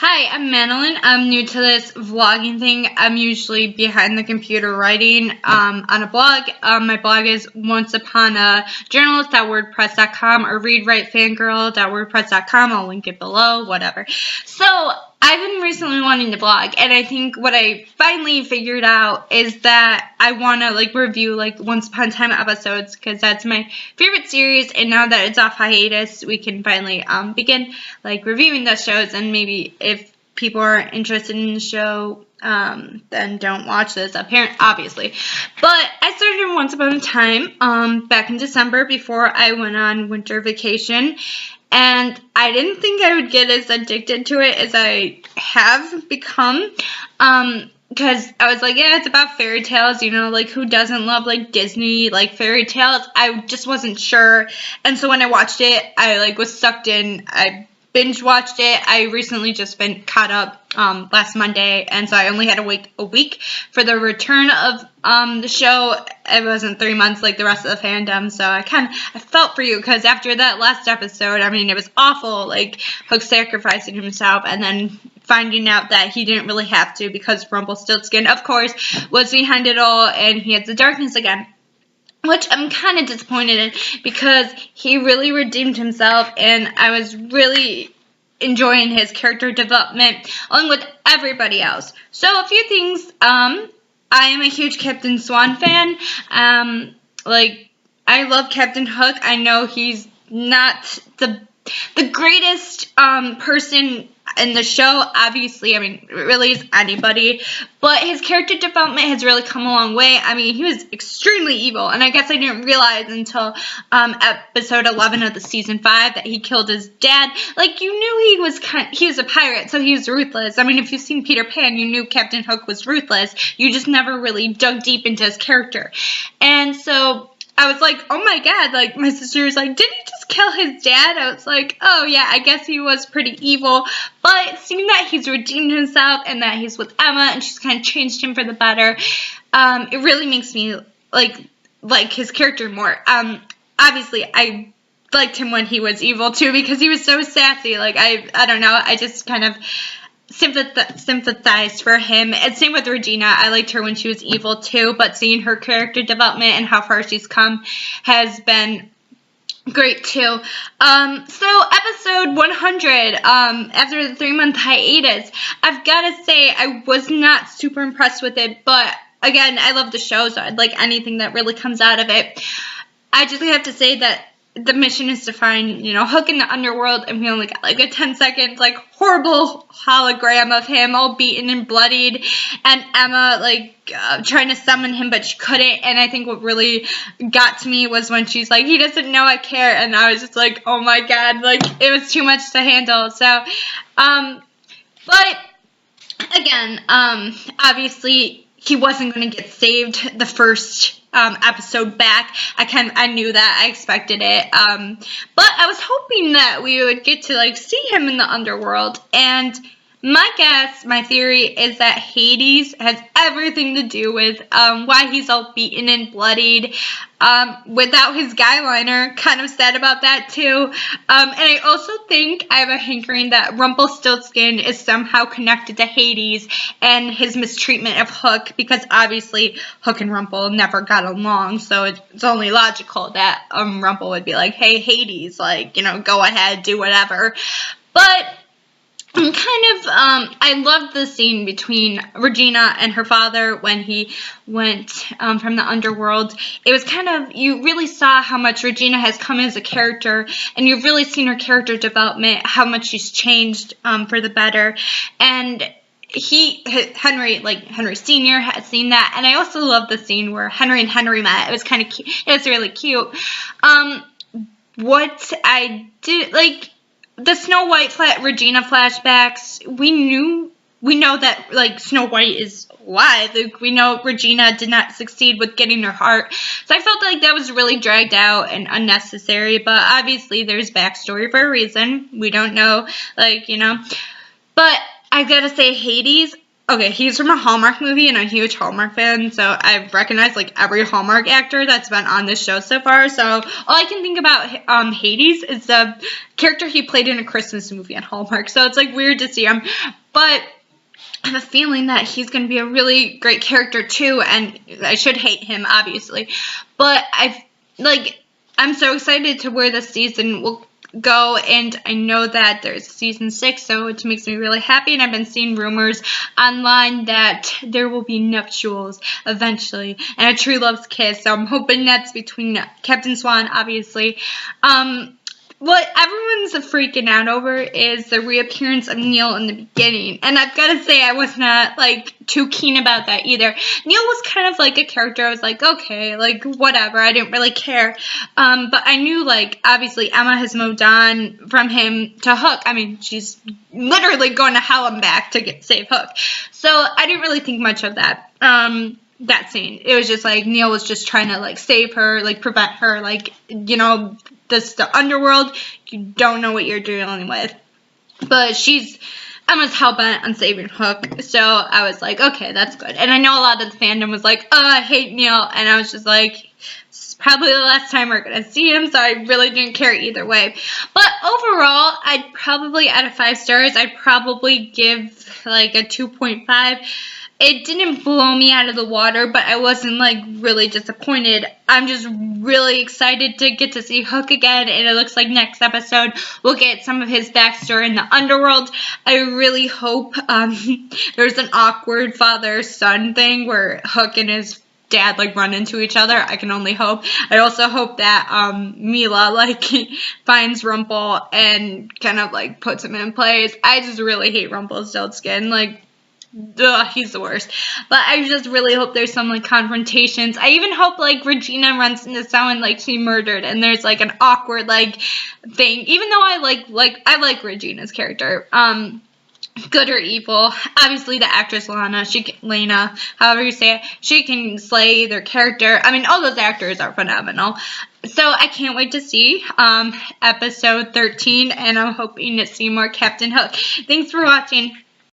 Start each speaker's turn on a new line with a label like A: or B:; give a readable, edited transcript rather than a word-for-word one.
A: Hi, I'm Madeline. I'm new to this vlogging thing. I'm usually behind the computer writing on a blog. My blog is onceuponajournalist.wordpress.com or readwritefangirl.wordpress.com. I'll link it below, whatever. So I've been recently wanting to blog, and I think what I finally figured out is that I want to review Once Upon a Time episodes, because that's my favorite series, and now that it's off hiatus, we can finally begin reviewing those shows. And maybe if people are interested in the show, then don't watch this, obviously. But I started Once Upon a Time back in December before I went on winter vacation. And I didn't think I would get as addicted to it as I have become. Because I was like, yeah, it's about fairy tales, who doesn't love, Disney, fairy tales? I just wasn't sure. And so when I watched it, I, was sucked in. I binge watched it. I recently just been caught up last Monday, and so I only had to wait a week for the return of the show. It wasn't 3 months like the rest of the fandom, so I felt for you, because after that last episode, it was awful, Hook sacrificing himself, and then finding out that he didn't really have to, because Rumpelstiltskin, of course, was behind it all, and he had the darkness again. Which I'm kind of disappointed in, because he really redeemed himself, and I was really enjoying his character development along with everybody else. So a few things. I am a huge Captain Swan fan. I love Captain Hook. I know he's not the greatest person in the show, obviously. Really is anybody, but his character development has really come a long way. He was extremely evil, and I guess I didn't realize until episode 11 of the season 5 that he killed his dad. You knew he was a pirate, so he was ruthless. If you've seen Peter Pan, you knew Captain Hook was ruthless. You just never really dug deep into his character. And so I was like, oh my god, my sister was like, didn't he just kill his dad? I was like, oh yeah, I guess he was pretty evil, but seeing that he's redeemed himself and that he's with Emma and she's kind of changed him for the better, it really makes me like his character more. Obviously, I liked him when he was evil too, because he was so sassy. I don't know, I just kind of sympathized for him. And same with Regina. I liked her when she was evil too, but seeing her character development and how far she's come has been great too. So episode 100, after the 3-month hiatus, I've got to say I was not super impressed with it, but again, I love the show, so I'd like anything that really comes out of it. I just have to say that the mission is to find, Hook in the underworld, and we only got a 10 seconds, horrible hologram of him all beaten and bloodied, and Emma, trying to summon him, but she couldn't. And I think what really got to me was when she's like, he doesn't know I care, and I was just like, oh my god, it was too much to handle. So, but, again, obviously, he wasn't going to get saved the first episode back. I knew that. I expected it. But I was hoping that we would get to see him in the underworld. And my theory is that Hades has everything to do with why he's all beaten and bloodied. Without his guy liner, kind of sad about that too. And I also think I have a hankering that Rumpelstiltskin is somehow connected to Hades and his mistreatment of Hook, because obviously Hook and Rumple never got along, so it's only logical that Rumple would be like, hey, Hades, go ahead, do whatever. But I loved the scene between Regina and her father when he went from the underworld. It was you really saw how much Regina has come as a character, and you've really seen her character development, how much she's changed for the better. And Henry Sr. has seen that, and I also love the scene where Henry and Henry met. It was kind of cute. It was really cute. What I did, the Snow White Regina flashbacks, we know that, Snow White is alive. We know Regina did not succeed with getting her heart. So I felt that was really dragged out and unnecessary, but obviously there's backstory for a reason. We don't know, But I gotta say, Hades, okay, he's from a Hallmark movie, and I'm a huge Hallmark fan, so I've recognized, like, every Hallmark actor that's been on this show so far, so all I can think about Hades is the character he played in a Christmas movie on Hallmark, so it's, like, weird to see him, but I have a feeling that he's going to be a really great character, too, and I should hate him, obviously, but I'm so excited to where this season will go, and I know that there's season 6, so it makes me really happy, and I've been seeing rumors online that there will be nuptials eventually, and a true love's kiss, so I'm hoping that's between Captain Swan, obviously. What everyone's freaking out over is the reappearance of Neil in the beginning. And I've got to say, I was not, like, too keen about that either. Neil was kind of like a character. I was like, okay, like, whatever. I didn't really care. But I knew, like, obviously Emma has moved on from him to Hook. I mean, she's literally going to hell and back to save Hook. So I didn't really think much of that. That scene. It was just, like, Neil was just trying to, like, save her, like, prevent her, like, you know, the underworld, you don't know what you're dealing with. But Emma's hell-bent on saving Hook, so I was like, okay, that's good. And I know a lot of the fandom was like, oh, I hate Neil, and I was just like, this is probably the last time we're going to see him, so I really didn't care either way. But overall, I'd probably, out of 5 stars, I'd probably give, like, a 2.5. It didn't blow me out of the water, but I wasn't, like, really disappointed. I'm just really excited to get to see Hook again, and it looks like next episode we'll get some of his backstory in the underworld. I really hope there's an awkward father-son thing where Hook and his dad, like, run into each other. I can only hope. I also hope that Mila, like, finds Rumple and kind of, like, puts him in place. I just really hate Rumpelstiltskin. Like, ugh, he's the worst. But I just really hope there's some, like, confrontations. I even hope, like, Regina runs into someone, like, she murdered, and there's, like, an awkward, like, thing. Even though I like Regina's character. Good or evil. Obviously, the actress Lena, however you say it, she can slay their character. I mean, all those actors are phenomenal. So I can't wait to see episode 13, and I'm hoping to see more Captain Hook. Thanks for watching.